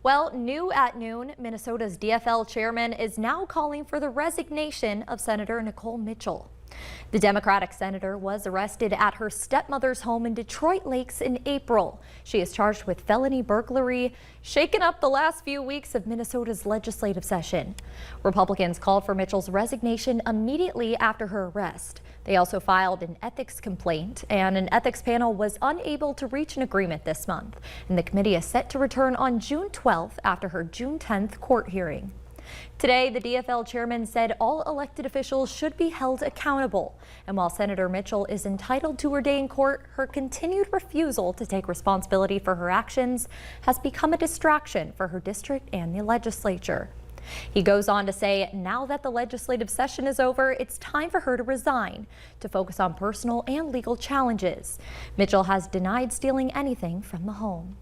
Well, new at noon, Minnesota's DFL chairman is now calling for the resignation of Senator Nicole Mitchell. The Democratic senator was arrested at her stepmother's home in Detroit Lakes in April. She is charged with felony burglary, shaken up the last few weeks of Minnesota's legislative session. Republicans called for Mitchell's resignation immediately after her arrest. They also filed an ethics complaint, and an ethics panel was unable to reach an agreement this month. And the committee is set to return on June 12th after her June 10th court hearing. Today, the DFL chairman said all elected officials should be held accountable. And while Senator Mitchell is entitled to her day in court, her continued refusal to take responsibility for her actions has become a distraction for her district and the legislature. He goes on to say now that the legislative session is over, it's time for her to resign to focus on personal and legal challenges. Mitchell has denied stealing anything from the home.